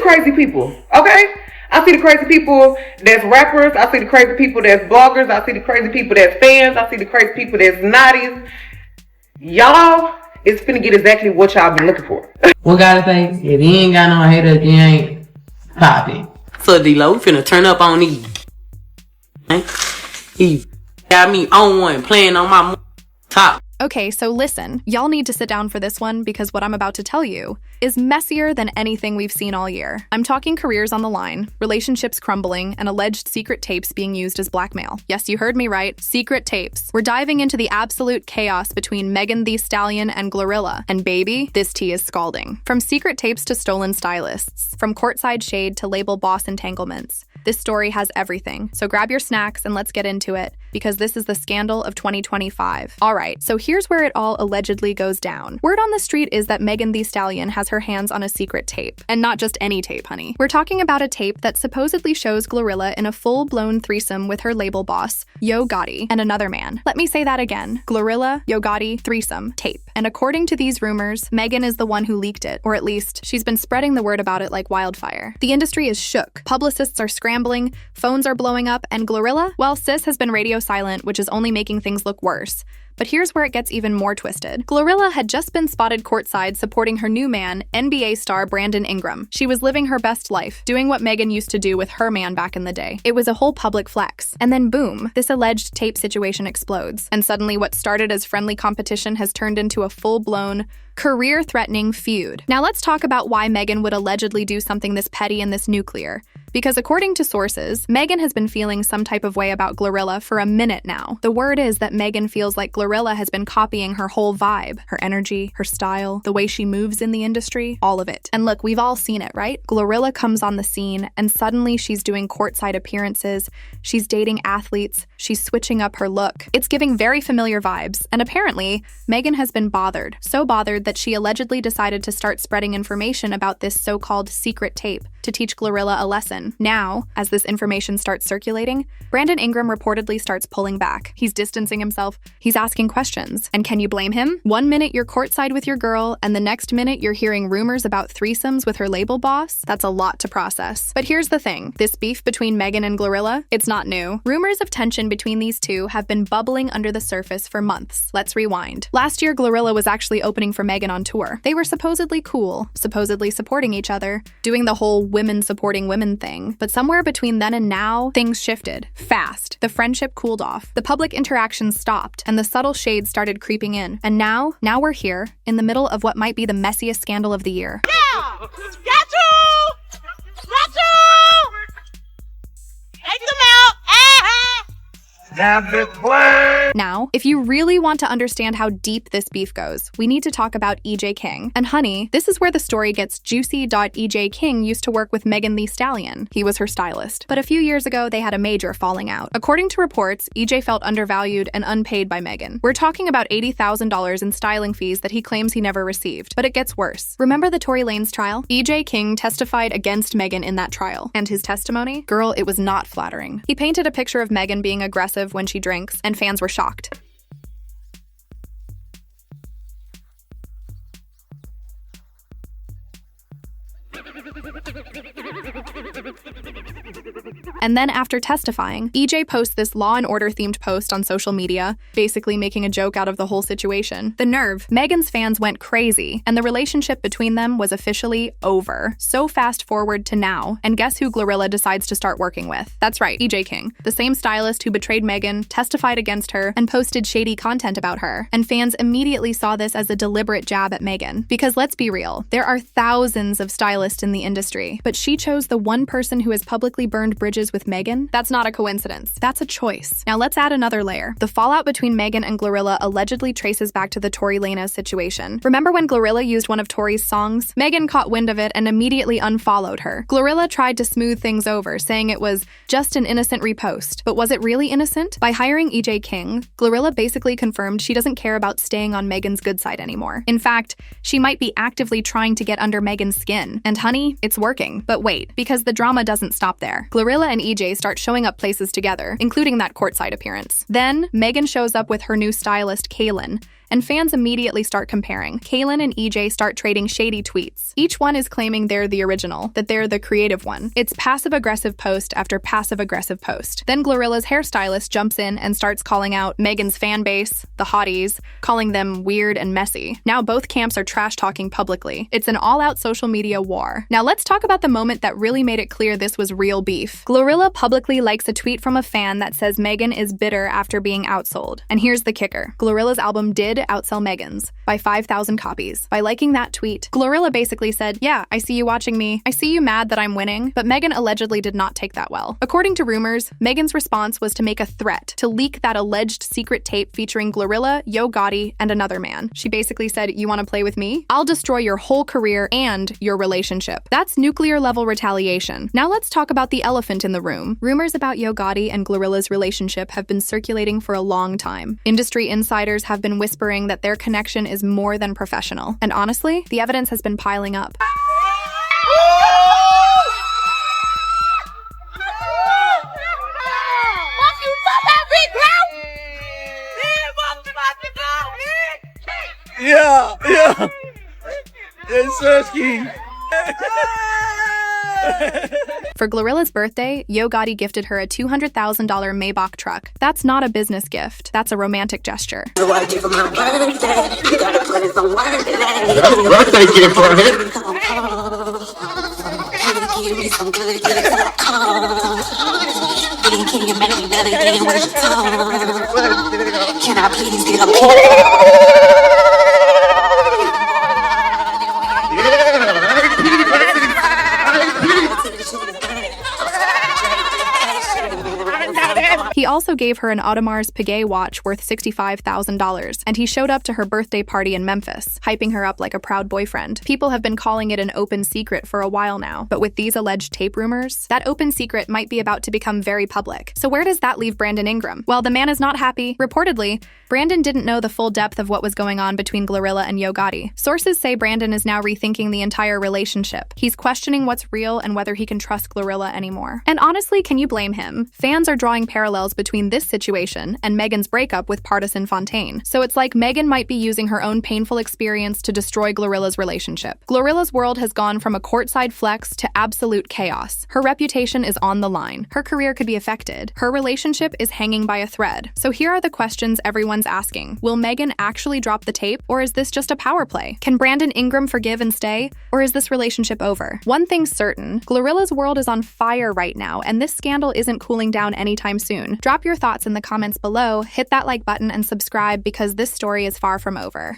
crazy people, okay? I see the crazy people that's rappers. I see the crazy people that's bloggers. I see the crazy people that's fans. I see the crazy people that's naughties. Y'all, it's finna get exactly what y'all been looking for. What gotta say? If you ain't got no haters, you ain't popping. So D-Lo, we finna turn up on these. He got me on one, playing on my top. Okay, so listen, y'all need to sit down for this one because what I'm about to tell you is messier than anything we've seen all year. I'm talking careers on the line, relationships crumbling, and alleged secret tapes being used as blackmail. Yes, you heard me right, secret tapes. We're diving into the absolute chaos between MeganTheeStallion and GloRilla. And baby, this tea is scalding. From secret tapes to stolen stylists, from courtside shade to label boss entanglements. This story has everything. So grab your snacks and let's get into it, because this is the scandal of 2025. All right, so here's where it all allegedly goes down. Word on the street is that MeganTheeStallion has her hands on a secret tape. And not just any tape, honey. We're talking about a tape that supposedly shows GloRilla in a full-blown threesome with her label boss, Yo Gotti, and another man. Let me say that again. GloRilla, Yo Gotti, threesome, tape. And according to these rumors, Megan is the one who leaked it, or at least she's been spreading the word about it like wildfire. The industry is shook. Publicists are scrambling, phones are blowing up, and GloRilla? Well, sis has been radio silent, which is only making things look worse. But here's where it gets even more twisted. GloRilla had just been spotted courtside supporting her new man, NBA star Brandon Ingram. She was living her best life, doing what Megan used to do with her man back in the day. It was a whole public flex. And then boom, this alleged tape situation explodes. And suddenly what started as friendly competition has turned into a full-blown, career-threatening feud. Now let's talk about why Megan would allegedly do something this petty and this nuclear. Because according to sources, Megan has been feeling some type of way about GloRilla for a minute now. The word is that Megan feels like GloRilla has been copying her whole vibe, her energy, her style, the way she moves in the industry, all of it. And look, we've all seen it, right? GloRilla comes on the scene and suddenly she's doing courtside appearances, she's dating athletes, she's switching up her look. It's giving very familiar vibes, and apparently, Megan has been bothered. So bothered that she allegedly decided to start spreading information about this so-called secret tape to teach GloRilla a lesson. Now, as this information starts circulating, Brandon Ingram reportedly starts pulling back. He's distancing himself. He's asking questions. And can you blame him? One minute you're courtside with your girl, and the next minute you're hearing rumors about threesomes with her label boss? That's a lot to process. But here's the thing. This beef between Megan and GloRilla, it's not new. Rumors of tension between these two have been bubbling under the surface for months. Let's rewind. Last year, GloRilla was actually opening for Megan on tour. They were supposedly cool, supposedly supporting each other, doing the whole women supporting women thing. But somewhere between then and now, things shifted. Fast. The friendship cooled off. The public interactions stopped, and the subtle shades started creeping in. And now we're here, in the middle of what might be the messiest scandal of the year. Yeah! Got you! Got you! Take them out! Now, if you really want to understand how deep this beef goes, we need to talk about EJ King. And honey, this is where the story gets juicy. EJ King used to work with MeganTheeStallion. He was her stylist. But a few years ago, they had a major falling out. According to reports, EJ felt undervalued and unpaid by Megan. We're talking about $80,000 in styling fees that he claims he never received. But it gets worse. Remember the Tory Lanez trial? EJ King testified against Megan in that trial. And his testimony? Girl, it was not flattering. He painted a picture of Megan being aggressive when she drinks, and fans were shocked. And then after testifying, EJ posts this Law and Order themed post on social media, basically making a joke out of the whole situation. The nerve. Megan's fans went crazy, and the relationship between them was officially over. So fast forward to now, and guess who GloRilla decides to start working with? That's right, EJ King. The same stylist who betrayed Megan, testified against her, and posted shady content about her. And fans immediately saw this as a deliberate jab at Megan. Because let's be real, there are thousands of stylists in the industry, but she chose the one person who has publicly burned bridges with Megan? That's not a coincidence. That's a choice. Now let's add another layer. The fallout between Megan and GloRilla allegedly traces back to the Tory Lanez situation. Remember when GloRilla used one of Tory's songs? Megan caught wind of it and immediately unfollowed her. GloRilla tried to smooth things over, saying it was just an innocent repost. But was it really innocent? By hiring EJ King, GloRilla basically confirmed she doesn't care about staying on Megan's good side anymore. In fact, she might be actively trying to get under Megan's skin. And honey, it's working. But wait, because the drama doesn't stop there. GloRilla and EJ start showing up places together, including that courtside appearance. Then, Megan shows up with her new stylist, Kaylin, and fans immediately start comparing. Kaylin and EJ start trading shady tweets. Each one is claiming they're the original, that they're the creative one. It's passive-aggressive post after passive-aggressive post. Then GloRilla's hairstylist jumps in and starts calling out Megan's fan base, the hotties, calling them weird and messy. Now both camps are trash-talking publicly. It's an all-out social media war. Now let's talk about the moment that really made it clear this was real beef. GloRilla publicly likes a tweet from a fan that says Megan is bitter after being outsold. And here's the kicker. GloRilla's album did outsell Megan's by 5,000 copies. By liking that tweet, GloRilla basically said, yeah, I see you watching me. I see you mad that I'm winning, but Megan allegedly did not take that well. According to rumors, Megan's response was to make a threat to leak that alleged secret tape featuring GloRilla, Yo Gotti, and another man. She basically said, you want to play with me? I'll destroy your whole career and your relationship. That's nuclear-level retaliation. Now let's talk about the elephant in the room. Rumors about Yo Gotti and GloRilla's relationship have been circulating for a long time. Industry insiders have been whispering that their connection is more than professional. And honestly, the evidence has been piling up. Yeah. Yes, Sirski. For GloRilla's birthday, Yo Gotti gifted her a $200,000 Maybach truck. That's not a business gift, that's a romantic gesture. Birthday gift for him. Can I please get a He also gave her an Audemars Piguet watch worth $65,000, and he showed up to her birthday party in Memphis, hyping her up like a proud boyfriend. People have been calling it an open secret for a while now, but with these alleged tape rumors, that open secret might be about to become very public. So where does that leave Brandon Ingram? Well, the man is not happy. Reportedly, Brandon didn't know the full depth of what was going on between GloRilla and Yo Gotti. Sources say Brandon is now rethinking the entire relationship. He's questioning what's real and whether he can trust GloRilla anymore. And honestly, can you blame him? Fans are drawing parallels between this situation and Megan's breakup with Partisan Fontaine. So it's like Megan might be using her own painful experience to destroy GloRilla's relationship. GloRilla's world has gone from a courtside flex to absolute chaos. Her reputation is on the line. Her career could be affected. Her relationship is hanging by a thread. So here are the questions everyone's asking. Will Megan actually drop the tape, or is this just a power play? Can Brandon Ingram forgive and stay, or is this relationship over? One thing's certain, GloRilla's world is on fire right now, and this scandal isn't cooling down anytime soon. Drop your thoughts in the comments below, hit that like button, and subscribe because this story is far from over.